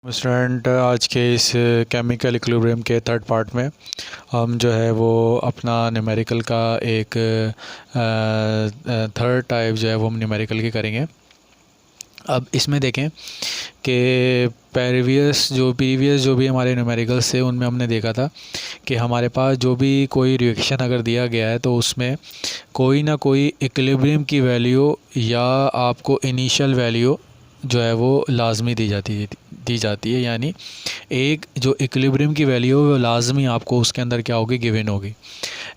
Student, आज के इस केमिकल इक्विलिब्रियम के थर्ड पार्ट में हम जो है वो अपना न्यूमेरिकल का एक थर्ड टाइप जो है वो हम न्यूमेरिकल की करेंगे। अब इसमें देखें कि प्रीवियस जो भी हमारे न्यूमेरिकल्स थे उनमें हमने देखा था कि हमारे पास जो भी कोई रिएक्शन अगर दिया गया है तो उसमें कोई ना कोई इक्विलिब्रियम की वैल्यू या आपको इनिशियल वैल्यू जो है वो लाजमी दी जाती है। यानी एक जो इक्विलिब्रियम की वैल्यू है वो लाजमी आपको उसके अंदर क्या होगी, गिवन होगी।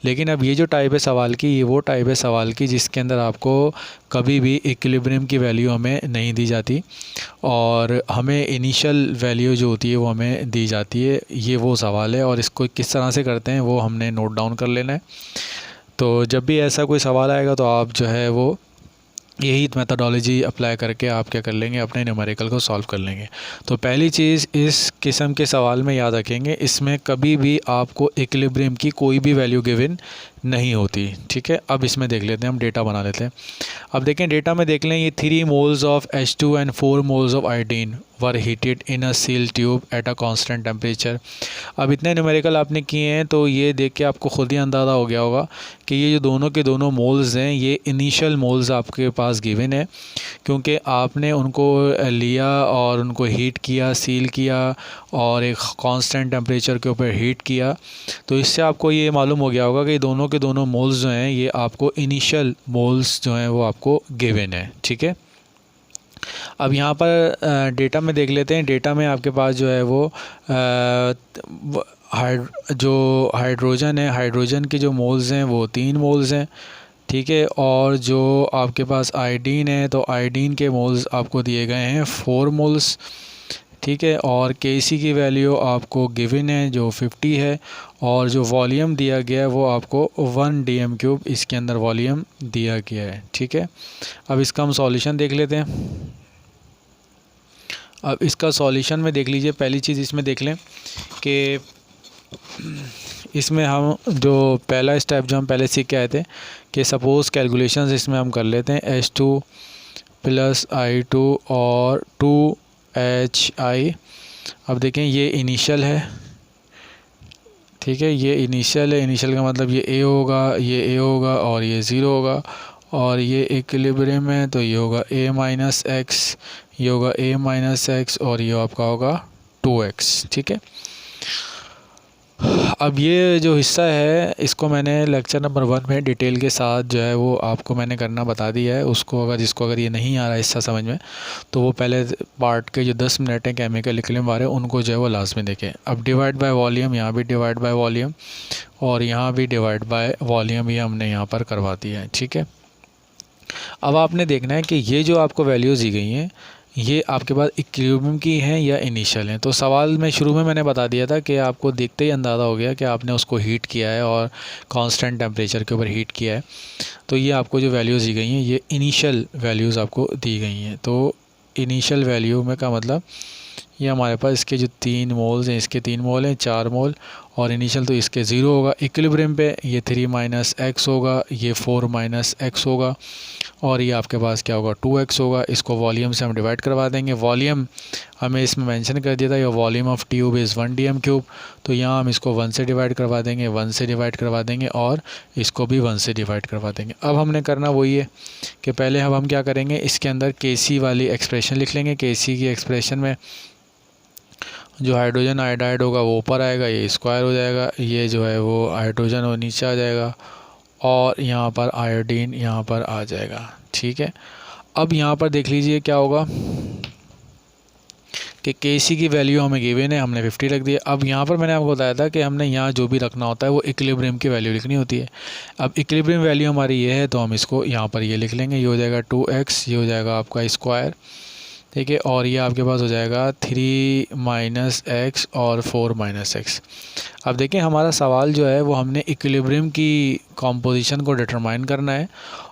लेकिन अब ये जो टाइप है सवाल की, ये वो टाइप है सवाल की जिसके अंदर आपको कभी भी इक्विलिब्रियम की वैल्यू हमें नहीं दी जाती और हमें इनिशियल वैल्यू जो होती है वो हमें दी जाती है। ये वो सवाल है और इसको किस तरह से करते हैं वो हमने नोट डाउन कर लेना है। तो जब भी ऐसा कोई सवाल आएगा तो आप जो है वो यही मेथडोलॉजी अप्लाई करके आप क्या कर लेंगे, अपने न्यूमेरिकल को सॉल्व कर लेंगे। तो पहली चीज़ इस किस्म के सवाल में याद रखेंगे, इसमें कभी भी आपको इक्विलिब्रियम की कोई भी वैल्यू गिवन नहीं होती। ठीक है, अब इसमें देख लेते हैं, हम डेटा बना लेते हैं। अब देखें डेटा में देख लें, ये 3 moles of H2 and 4 moles of iodine were heated in a seal tube at a constant temperature. अब इतने न्यूमेरिकल आपने किए हैं तो ये देख के आपको खुद ही अंदाज़ा हो गया होगा कि ये जो दोनों के दोनों मोल्स हैं ये इनिशियल मोल्स आपके पास गिवन है, क्योंकि आपने उनको लिया और उनको हीट किया, सील किया और एक कांस्टेंट टेम्परेचर के ऊपर हीट किया। तो इससे आपको ये मालूम हो गया होगा कि दोनों के दोनों मोल्स जो हैं ये आपको इनिशियल मोल्स जो हैं वो आपको गिवन है। ठीक है, अब यहाँ पर डेटा में देख लेते हैं। डेटा में आपके पास जो है वो जो हाइड्रोजन है, हाइड्रोजन के जो मोल्स हैं वो 3 मोल्स हैं। ठीक है, और जो आपके पास आयोडीन है तो आयोडीन के मोल्स आपको दिए गए हैं 4 मोल्स। ठीक है, और Kc की वैल्यू आपको गिवन है जो 50 है और जो वॉल्यूम दिया गया है वो आपको 1 dm³ इसके अंदर वॉल्यूम दिया गया है। ठीक है, अब इसका हम सॉल्यूशन देख लेते हैं। अब इसका सॉल्यूशन में देख लीजिए, पहली चीज़ इसमें देख लें कि इसमें हम जो पहला स्टेप जो हम पहले सीख के आए थे कि सपोज़ कैलकुलेशंस इसमें हम कर लेते हैं H2 + I2 और 2HI। अब देखें ये इनिशियल है। ठीक है, ये इनिशियल है। इनिशियल का मतलब ये A होगा, ये A होगा और ये 0 होगा और ये इक्विलिब्रियम है तो ये होगा A-x, ये होगा A-x और ये आपका होगा 2x। ठीक है, अब ये जो हिस्सा है इसको मैंने लेक्चर नंबर 1 में डिटेल के साथ जो है वो आपको मैंने करना बता दिया है। उसको जिसको अगर ये नहीं आ रहा है हिस्सा समझ में तो वो पहले पार्ट के जो 10 मिनट हैं केमिकल इक्विलिब्रियम वाले उनको जो है वो लास्ट में देखें। अब डिवाइड बाय वॉल्यूम, यहाँ भी डिवाइड बाय वॉल्यूम और यहाँ भी डिवाइड बाय वॉल्यूम ये हमने यहाँ पर करवा दिया है। ठीक है, अब आपने देखना है कि ये जो आपको वैल्यूज़ दी गई हैं ये आपके पास इक्विलिब्रियम की हैं या इनिशियल हैं। तो सवाल में शुरू में मैंने बता दिया था कि आपको देखते ही अंदाज़ा हो गया कि आपने उसको हीट किया है और कांस्टेंट टेम्परेचर के ऊपर हीट किया है। तो ये आपको जो वैल्यूज़ दी गई हैं ये इनिशियल वैल्यूज़ आपको दी गई हैं। तो इनिशियल वैल्यू में का मतलब ये हमारे पास इसके जो 3 मोल्स हैं, इसके 3 मोल हैं, 4 मोल और इनिशियल तो इसके 0 होगा। इक्विलिब्रियम पे ये 3 - x होगा, ये 4 - x होगा और ये आपके पास क्या होगा 2x होगा। इसको वॉल्यूम से हम डिवाइड करवा देंगे। वॉल्यूम हमें इसमें मेंशन कर दिया था, ये volume of tube is 1 dm³। तो यहाँ हम इसको 1 से डिवाइड करवा देंगे, 1 से डिवाइड करवा देंगे और इसको भी 1 से डिवाइड करवा देंगे। अब हमने करना वही है कि पहले हम क्या करेंगे, इसके अंदर Kc वाली एक्सप्रेशन लिख लेंगे। Kc की एक्सप्रेशन में जो हाइड्रोजन आयोडाइड होगा वो ऊपर आएगा, ये स्क्वायर हो जाएगा, ये जो है वो हाइड्रोजन वो नीचे आ जाएगा और यहाँ पर आयोडीन यहाँ पर आ जाएगा। ठीक है, अब यहाँ पर देख लीजिए क्या होगा कि Kc की वैल्यू हमें गिवन है, हमने 50 रख दिया। अब यहाँ पर मैंने आपको बताया था कि हमने यहाँ जो भी रखना होता है वो इक्विलिब्रियम की वैल्यू लिखनी होती है। अब इक्विलिब्रियम वैल्यू हमारी ये है तो हम इसको यहाँ पर ये लिख लेंगे, ये हो जाएगा 2x, ये हो जाएगा आपका स्क्वायर। ठीक है, और ये आपके पास हो जाएगा 3 - x और 4 - x। अब देखें हमारा सवाल जो है वो हमने इक्विलिब्रियम की कॉम्पोजिशन को डिटरमाइन करना है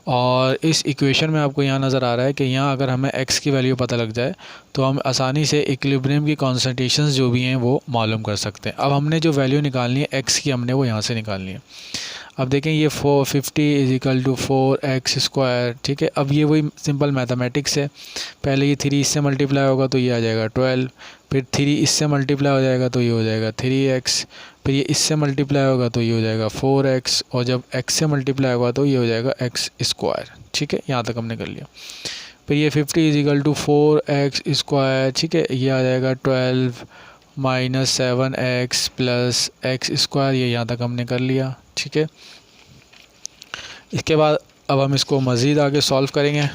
और इस इक्वेशन में आपको यहाँ नज़र आ रहा है कि यहाँ अगर हमें x की वैल्यू पता लग जाए तो हम आसानी से इक्विलिब्रियम की कॉन्सेंट्रेशंस जो भी हैं वो मालूम कर सकते हैं। अब हमने जो वैल्यू निकालनी है x की, हमने वो यहाँ से निकालनी है। अब देखें ये 450 = 4x²। ठीक है, अब ये वही सिंपल मैथमेटिक्स है। पहले ये 3 इससे मल्टीप्लाई होगा तो ये आ जाएगा 12, फिर 3 इससे मल्टीप्लाई हो जाएगा तो ये हो जाएगा 3x, फिर ये इससे मल्टीप्लाई होगा तो ये हो जाएगा 4x, और जब x से मल्टीप्लाई होगा तो ये हो जाएगा x²। ठीक है, यहाँ तक हमने कर लिया। फिर ये 50 इजिकल टू 4x²। ठीक है, ये आ जाएगा 12 माइनस 7x प्लस x²। ये यहाँ तक हमने कर लिया। ठीक है, इसके बाद अब हम इसको मज़ीद आगे सॉल्व करेंगे।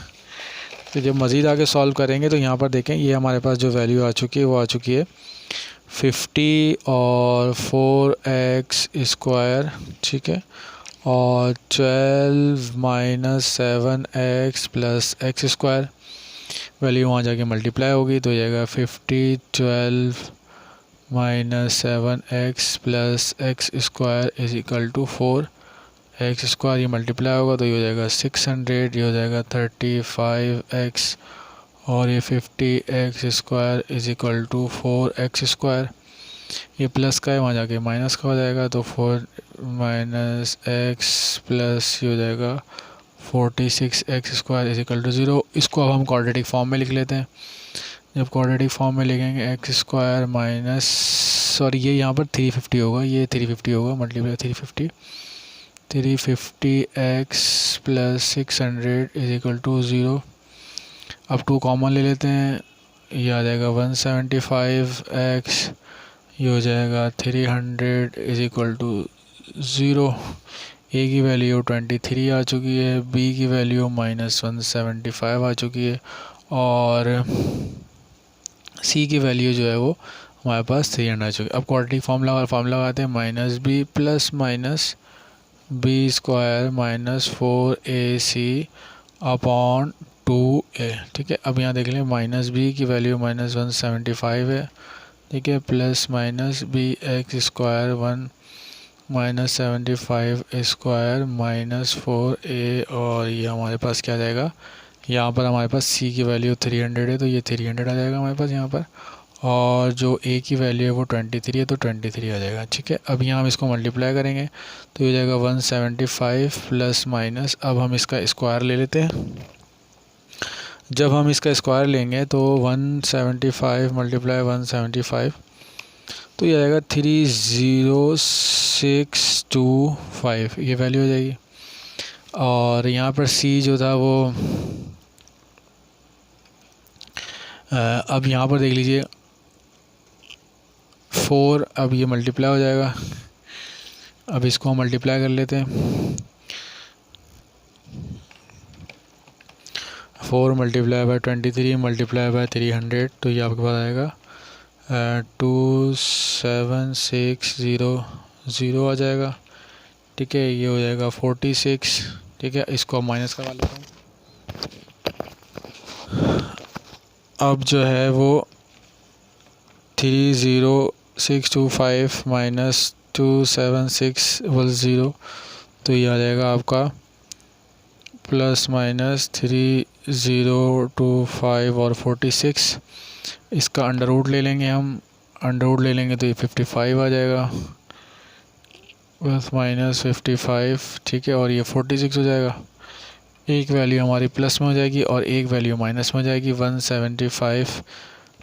तो जब मज़ीद आगे सॉल्व करेंगे तो यहाँ पर देखें, ये हमारे पास जो वैल्यू आ चुकी है वो आ चुकी है 50 और 4x²। ठीक है, और 12 minus 7x plus x²। Value वहाँ जाके मल्टीप्लाई होगी तो जाएगा 50 12 minus 7x plus x² is equal to 4x²। ये मल्टीप्लाई होगा तो ये हो जाएगा 600, ये हो जाएगा 35x, और ये 50x² is equal to 4x²। ये प्लस का है, वहाँ जाके माइनस का हो जाएगा तो 4 माइनस x प्लस ये हो जाएगा 46x² इज इक्वल टू 0। इसको अब हम क्वाड्रेटिक फॉर्म में लिख लेते हैं। जब क्वाड्रेटिक फॉर्म में लिखेंगे x² माइनस, सॉरी ये यहाँ पर 350 होगा, ये 350 होगा, multiply 350x plus 600 is equal to 0। अब 2 कॉमन ले लेते हैं, ये आ जाएगा 175x, ये हो जाएगा 300 इज इक्वल टू 0। ए की वैल्यू 23 आ चुकी है, बी की वैल्यू माइनस 175 आ चुकी है, और सी की वैल्यू जो है वो हमारे पास 300 आ चुकी है। अब क्वाड्रेटिक फॉर्मूला लगाते हैं, minus B plus minus b² minus 4ac upon 2a। ठीक है, अब यहाँ देख लें, माइनस बी की वैल्यू माइनस 175 है। ठीक है, plus minus bx² 1 minus 75 minus 4a, और ये हमारे पास क्या जाएगा, यहाँ पर हमारे पास c की वैल्यू 300 है तो ये 300 आ जाएगा हमारे पास यहाँ पर, और जो a की वैल्यू है वो 23 है तो 23 आ जाएगा। ठीक है, अब यहाँ हम इसको मल्टीप्लाई करेंगे तो ये हो जाएगा 175 प्लस माइनस, अब हम इसका स्क्वायर ले लेते हैं। जब हम इसका स्क्वायर लेंगे तो 175 मल्टीप्लाई 175 तो ये आएगा 30625, ये वैल्यू हो जाएगी। और यहाँ पर c जो था वो अब यहाँ पर देख लीजिए 4, अब ये मल्टीप्लाई हो जाएगा। अब इसको हम मल्टीप्लाई कर लेते हैं, 4 मल्टीप्लाई बाय 23 मल्टीप्लाई बाय 300 तो ये आपके पास आएगा 27600 आ जाएगा। ठीक है, ये हो जाएगा 46। ठीक है, इसको माइनस करवा लेता हूँ। अब जो है वो 30625 माइनस 27600 तो ये आ जाएगा आपका प्लस माइनस 3025 और 46। इसका अंडर रूट ले लेंगे हम, अंडर रूट ले लेंगे तो ये 55 आ जाएगा, प्लस माइनस 55। ठीक है, और ये 46 हो जाएगा। एक वैल्यू हमारी प्लस में हो जाएगी और एक वैल्यू माइनस में हो जाएगी। 175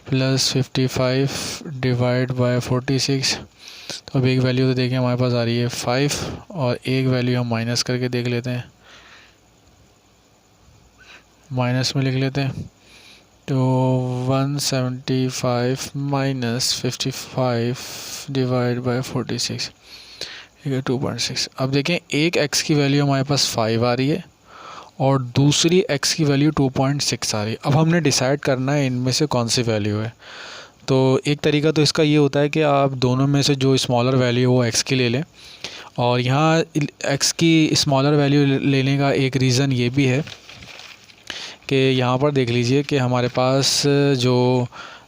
प्लस 55 डिवाइड बाय 46। तो अब एक वैल्यू तो देखें हमारे पास आ रही है 5, और एक वैल्यू हम माइनस करके देख लेते हैं, माइनस में लिख लेते हैं। तो 175 माइनस 55 डिवाइड बाय 46 है 2.6। अब देखें, एक x की वैल्यू हमारे पास 5 आ रही है और दूसरी x की वैल्यू 2.6 आ रही है। अब हमने डिसाइड करना है इनमें से कौन सी वैल्यू है। तो एक तरीका तो इसका ये होता है कि आप दोनों में से जो स्मॉलर वैल्यू वो x की ले लें, और यहाँ x की स्मॉलर वैल्यू लेने का एक रीज़न ये भी है कि यहाँ पर देख लीजिए कि हमारे पास जो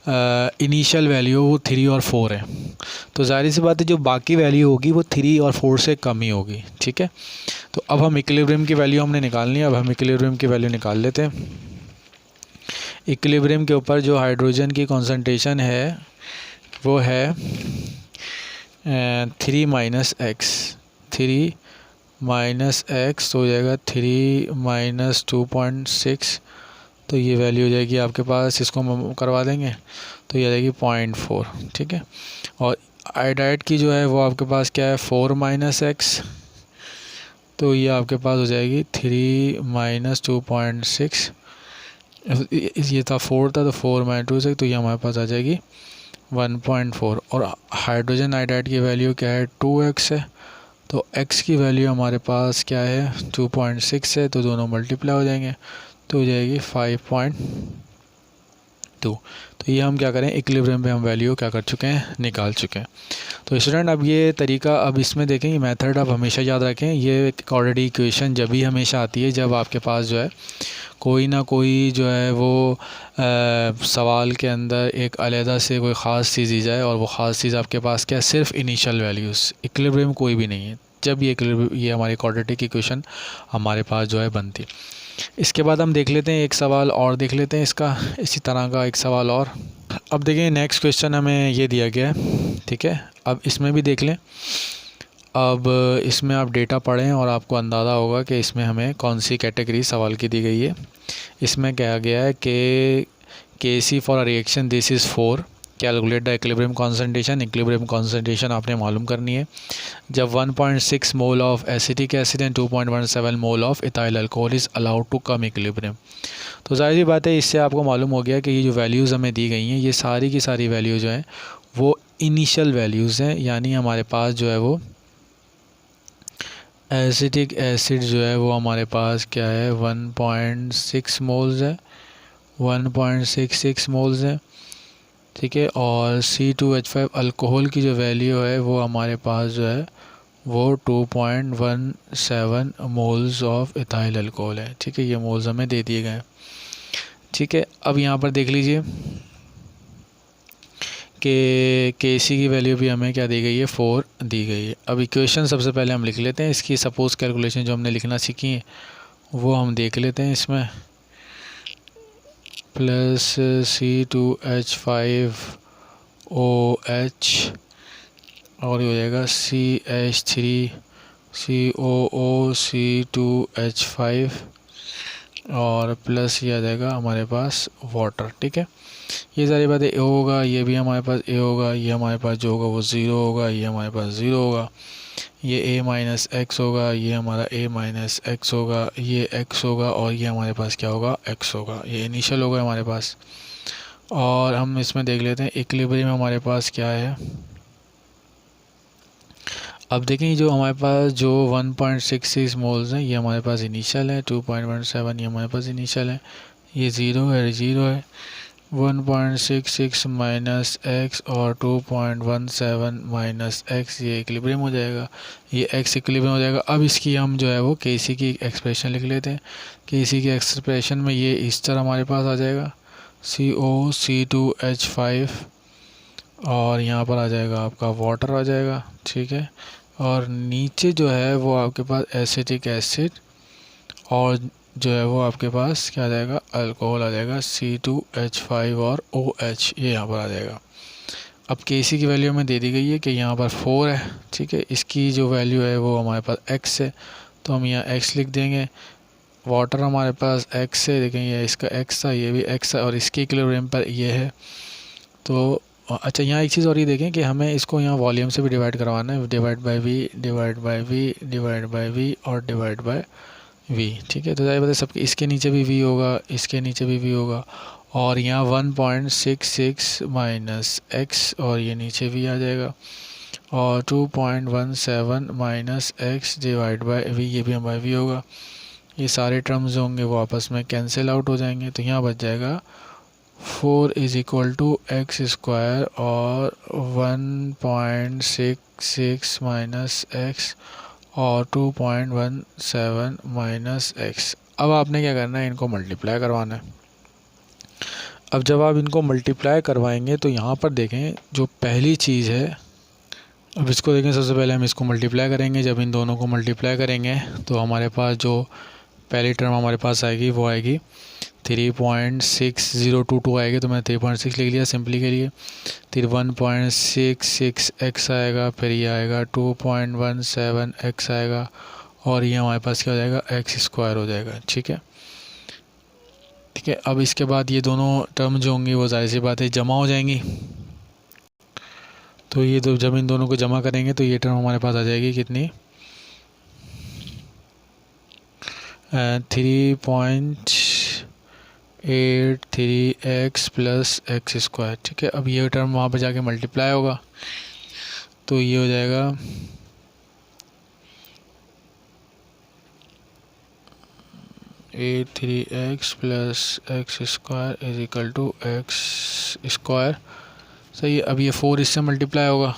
इनिशियल वैल्यू वो 3 और 4 है, तो ज़ाहिर सी बात है जो बाकी वैल्यू होगी वो 3 और 4 से कम ही होगी। ठीक है, तो अब हम इक्विलिब्रियम की वैल्यू हमने निकालनी है। अब हम इक्विलिब्रियम की वैल्यू निकाल लेते हैं। इक्विलिब्रियम के ऊपर जो हाइड्रोजन की कॉन्सेंट्रेशन है वो है 3 माइनस एक्स, 3 माइनस एक्स तो हो जाएगा 3 माइनस 2.6, तो ये वैल्यू हो जाएगी आपके पास। इसको हम करवा देंगे तो ये आ जाएगी 0.4, ठीक है। और आइडाइड की जो है वो आपके पास क्या है 4 माइनस एक्स, तो ये आपके पास हो जाएगी 3 माइनस 2.6, ये था 4 था तो 4 माइनस 2 से, तो ये हमारे पास आ जाएगी 1.4। और हाइड्रोजन आइडाइड की वैल्यू क्या है 2x है, तो x की वैल्यू हमारे पास क्या है 2.6 है, तो दोनों मल्टीप्लाई हो जाएंगे तो हो जाएगी 5.2। तो ये हम क्या करें इक्विलिब्रियम पे हम वैल्यू क्या कर चुके हैं निकाल चुके हैं। तो स्टूडेंट अब ये तरीका, अब इसमें देखें ये मेथड आप हमेशा याद रखें, ये ऑलरेडी इक्वेशन जब भी हमेशा आती है जब आपके पास जो है कोई ना कोई जो है वो सवाल के अंदर एक अलहदा से कोई ख़ास चीज़ दी जाए और वो ख़ास चीज़ आपके पास क्या है सिर्फ इनिशियल वैल्यूज़, इक्विलिब्रियम कोई भी नहीं है जब ये हमारी क्वाड्रेटिक इक्वेशन हमारे पास जो है बनती। इसके बाद हम देख लेते हैं एक सवाल और देख लेते हैं इसका, इसी तरह का एक सवाल और। अब देखिए नेक्स्ट क्वेश्चन हमें ये दिया गया है, ठीक है। अब इसमें भी देख लें, अब इसमें आप डेटा पढ़ें और आपको अंदाज़ा होगा कि इसमें हमें कौन सी कैटेगरी सवाल की दी गई है। इसमें कहा गया है कि Kc for a reaction this is 4, calculate the equilibrium concentration. Equilibrium concentration आपने मालूम करनी है जब 1.6 mole of acetic acid and 2.17 mole of ethyl alcohol is allowed to come equilibrium. तो जाहिर सी बात है इससे आपको मालूम हो गया कि ये जो वैल्यूज़ हमें दी गई हैं ये सारी की सारी वैल्यू जो हैं वो इनिशियल वैल्यूज़ हैं, यानी हमारे पास जो है वो एसिटिक एसिड जो है वो हमारे पास क्या है 1.6 मोल्स है, 1.66 मोल्स है, ठीक है। और C2H5 अल्कोहल की जो वैल्यू है वो हमारे पास जो है वो 2.17 मोल्स ऑफ इथाइल अल्कोहल है, ठीक है। ये मोल्स हमें दे दिए गए, ठीक है। अब यहाँ पर देख लीजिए कि Kc की वैल्यू भी हमें क्या दी गई है 4 दी गई है। अब इक्वेशन सबसे पहले हम लिख लेते हैं, इसकी सपोज कैलकुलेशन जो हमने लिखना सीखी है वो हम देख लेते हैं। इसमें प्लस C2H5OH और ये हो जाएगा CH3COO C2H5 और प्लस ये आ जाएगा हमारे पास वाटर, ठीक है। ये सारी बातें ए होगा, ये भी हमारे पास ए होगा, ये हमारे पास जो होगा वो ज़ीरो होगा, ये हमारे पास ज़ीरो होगा, ये ए माइनस एक्स होगा, ये हमारा ए माइनस एक्स होगा, ये एक्स होगा और ये हमारे पास क्या होगा एक्स होगा। ये इनिशियल होगा हमारे पास। और हम इसमें देख लेते हैं इक्विलिब्रियम हमारे पास क्या है। अब देखें जो हमारे पास जो 1.66 मोल्स हैं ये हमारे पास इनिशियल है, 2.17 ये हमारे पास इनिशियल है, ये ज़ीरो है 1.66 माइनस एक्स और 2.17 माइनस एक्स, ये इक्विलिब्रियम हो जाएगा, ये एक्स इक्विलिब्रियम हो जाएगा। अब इसकी हम जो है वो Kc की एक्सप्रेशन लिख लेते हैं। Kc की एक्सप्रेशन में ये इस तरह हमारे पास आ जाएगा COC2H5 और यहाँ पर आ जाएगा आपका वाटर आ जाएगा, ठीक है। और नीचे जो है वो आपके पास एसिटिक एसिड और जो है वो आपके पास क्या आ जाएगा अल्कोहल आ जाएगा C2H5 और OH, ये यहाँ पर आ जाएगा। अब Kc की वैल्यू हमें दे दी गई है कि यहाँ पर 4 है, ठीक है। इसकी जो वैल्यू है वो हमारे पास x है, तो हम यहाँ x लिख देंगे। वाटर हमारे पास x है, देखें ये इसका x था, ये भी x है और इसके इक्विलिब्रियम पर ये है। तो अच्छा यहाँ एक चीज़ और ये देखें कि हमें इसको यहाँ वॉल्यूम से भी डिवाइड करवाना है, divide by v divide by v divide by v और डिवाइड बाय v, ठीक है। तो जाहिर बात है सबके इसके नीचे भी v होगा, इसके नीचे भी v होगा और यहाँ 1.66 माइनस एक्स और ये नीचे v आ जाएगा और 2.17 minus x divide by v, ये भी हमारा v होगा। ये सारे टर्म्स होंगे वो आपस में कैंसिल आउट हो जाएंगे, तो यहाँ बच जाएगा 4 is equal to X square और 1.66 माइनस एक्स और 2.17 माइनस एक्स। अब आपने क्या करना है इनको मल्टीप्लाई करवाना है। अब जब आप इनको मल्टीप्लाई करवाएंगे तो यहाँ पर देखें जो पहली चीज़ है, अब इसको देखें सबसे पहले हम इसको मल्टीप्लाई करेंगे। जब इन दोनों को मल्टीप्लाई करेंगे तो हमारे पास जो पहली टर्म हमारे पास आएगी वो आएगी 3.6022 आएगी, तो मैं 3.6 लिख लिया सिंपली के लिए। फिर 1.66 एक्स आएगा, फिर ये आएगा 2.17 एक्स आएगा और ये हमारे पास क्या हो जाएगा एक्स स्क्वायर हो जाएगा, ठीक है। ठीक है। अब इसके बाद ये दोनों टर्म जो होंगी वो जाहिर सी बात है जमा हो जाएंगी। तो ये तो जब इन दोनों को जमा करेंगे तो ये टर्म हमारे पास आ जाएगी कितनी, 3.83x प्लस एक्स स्क्वायर। ठीक है। अब ये टर्म वहाँ पे जाके मल्टीप्लाई होगा तो ये हो जाएगा 3x plus X square is equal to X square. सही है। अब ये 4 इससे मल्टीप्लाई होगा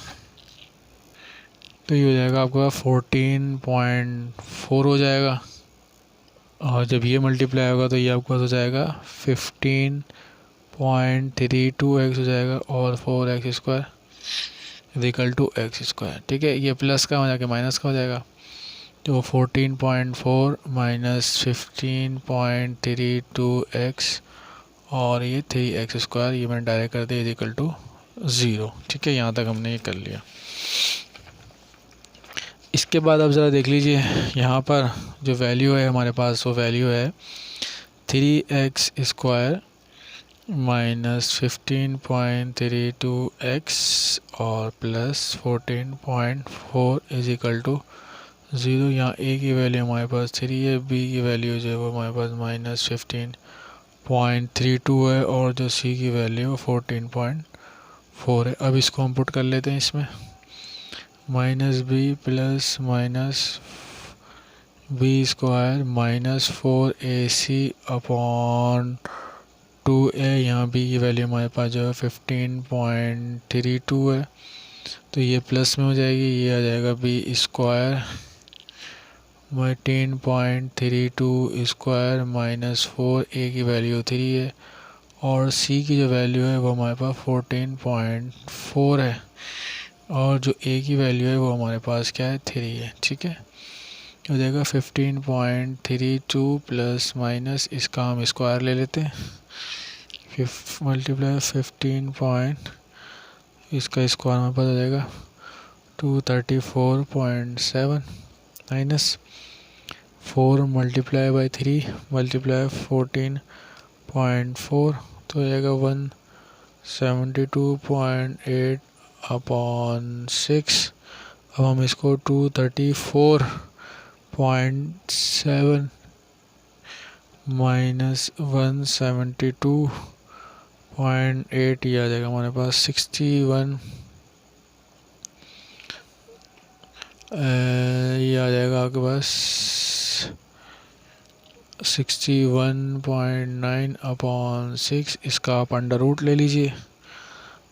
तो ये हो जाएगा आपका 14.4 हो जाएगा। और जब ये मल्टीप्लाई होगा तो ये आपके पास हो जाएगा 15.32x हो जाएगा और 4x square is equal to X square. ठीक है। ये प्लस का हो जाके माइनस का हो जाएगा तो 14.4 माइनस 15.32x और ये 3x स्क्वायर, ये मैंने डायरेक्ट कर दिया इज इक्वल टू 0। ठीक है। यहाँ तक हमने ये कर लिया। इसके बाद आप ज़रा देख लीजिए यहाँ पर जो वैल्यू है हमारे पास, वो वैल्यू है 3x स्क्वायर माइनस 15.32x और प्लस 14.4 इज इक्वल टू 0। यहाँ a की वैल्यू हमारे पास 3 है, b की वैल्यू जो है वो हमारे पास माइनस 15.32 है और जो c की वैल्यू 14.4 है। अब इसको हम पुट कर लेते हैं इसमें, minus B plus minus B square minus 4ac upon 2a। यहाँ बी की वैल्यू हमारे पास जो है 15.32 है तो ये प्लस में हो जाएगी, ये आ जाएगा B square 10.32 square minus 4a की वैल्यू 3 है और c की जो वैल्यू है वो हमारे पास 14.4 है और जो a की वैल्यू है वो हमारे पास क्या है 3 है। ठीक है। हो जाएगा 15.32 प्लस माइनस इसका हम स्क्वायर ले लेते हैं, मल्टीप्लाई 15 इसका स्क्वायर हमारे पास हो जाएगा 234.7 माइनस 4 मल्टीप्लाई बाई 3 मल्टीप्लाई 14.4 तो हो जाएगा 172.8 अपॉन 6। अब हम इसको 234.7 माइनस 172.8 ये आ जाएगा हमारे पास 61, ये आ जाएगा आपके पास 61.9 अपॉन 6। इसका आप अंडर रूट ले लीजिए,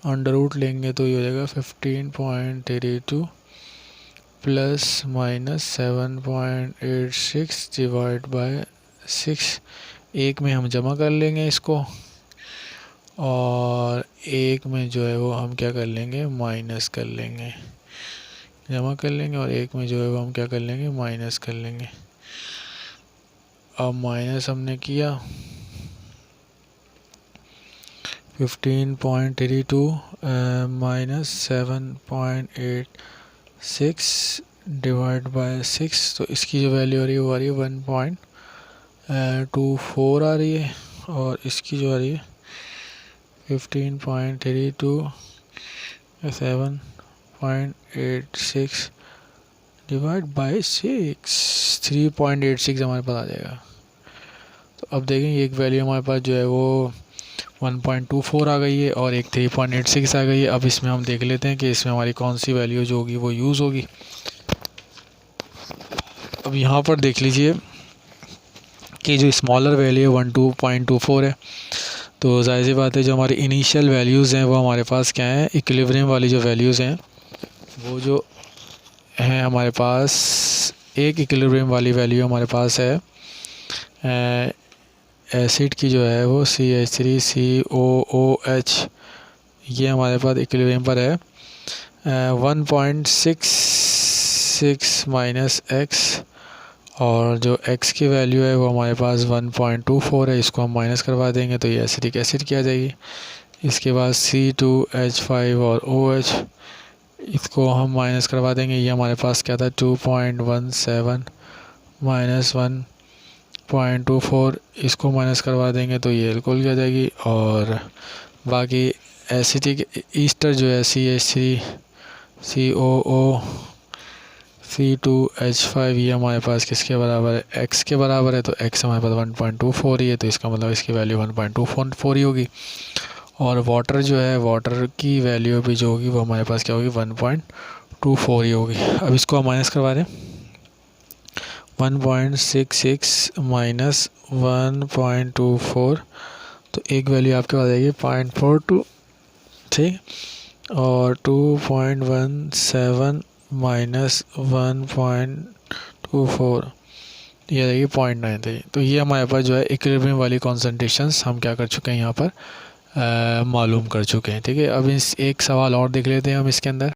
अंडर रूट लेंगे तो ये हो जाएगा 15.32 प्लस माइनस 7.86 डिवाइड बाय 6। एक में हम जमा कर लेंगे इसको और एक में जो है वो हम क्या कर लेंगे माइनस कर लेंगे, जमा कर लेंगे और एक में जो है वो हम क्या कर लेंगे माइनस कर लेंगे। अब माइनस हमने किया 15.32 माइनस 7.86 डिवाइड बाय 6 तो इसकी जो वैल्यू आ रही है वो आ रही है 1.24 आ रही है और इसकी जो आ रही है 15.32 7.86 डिवाइड बाय 6 3.86 हमारे पास आ जाएगा। तो अब देखेंगे एक वैल्यू हमारे पास जो है वो 1.24 आ गई है और एक 3.86 आ गई है। अब इसमें हम देख लेते हैं कि इसमें हमारी कौन सी वैल्यू जो होगी वो यूज़ होगी। अब यहाँ पर देख लीजिए कि जो स्मॉलर वैल्यू है 12.24 है तो जाहिर सी बात है जो हमारी इनिशियल वैल्यूज़ हैं वो हमारे पास क्या हैं, इक्विलिब्रियम वाली जो वैल्यूज़ हैं वो जो हैं हमारे पास, एक इक्विलिब्रियम वाली वैल्यू हमारे पास है एसिड की जो है वो CH3COOH, ये हमारे पास इक्विलिब्रियम पर है 1.66 माइनस एक्स और जो x की वैल्यू है वो हमारे पास 1.24 है। इसको हम माइनस करवा देंगे तो ये एसिडिक एसिड की आ जाएगी। इसके बाद C2H5 और OH, इसको हम माइनस करवा देंगे, ये हमारे पास क्या था 2.17 माइनस 1 0.24 इसको माइनस करवा देंगे तो ये एल्कोहल की आ जाएगी। और बाकी एसिटिक ईस्टर जो है CH2COO ये हमारे पास किसके बराबर है, x के बराबर है। तो x हमारे पास 1.24 ही है, तो इसका मतलब इसकी वैल्यू 1.24 ही होगी। और वाटर जो है, वाटर की वैल्यू भी जो होगी वो हमारे पास क्या होगी, 1.24 ही होगी। अब इसको हम माइनस करवा दें, 1.66 माइनस 1.24, तो एक वैल्यू आपके पास आएगी 0.42, ठीक। और 2.17 माइनस 1.24 ये रहेगी 0.93। तो ये हमारे पास जो है इक्विलिब्रियम वाली कॉन्सेंट्रेशंस हम क्या कर चुके हैं यहाँ पर मालूम कर चुके हैं, ठीक है। अब इस एक सवाल और देख लेते हैं हम इसके अंदर।